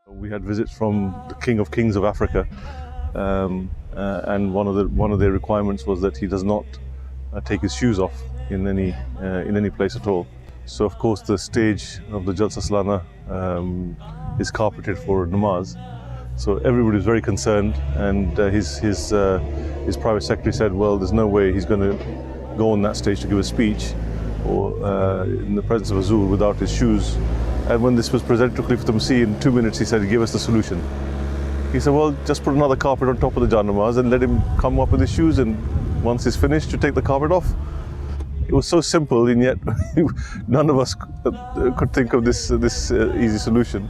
We had visits from the King of Kings of Africa, and one of their requirements was that he does not take his shoes off in any place at all. So of course the stage of the Jalsa Salana is carpeted for namaz. So everybody was very concerned, and his private secretary said, "Well, there's no way he's going to go on that stage to give a speech, or in the presence of Huzoor without his shoes." And when this was presented to Khalifa Masih in 2 minutes, he said, "Give us the solution." He said, "Well, just put another carpet on top of the Jan namaz and let him come up with his shoes, and once he's finished, to take the carpet off." It was so simple, and yet none of us could think of this easy solution.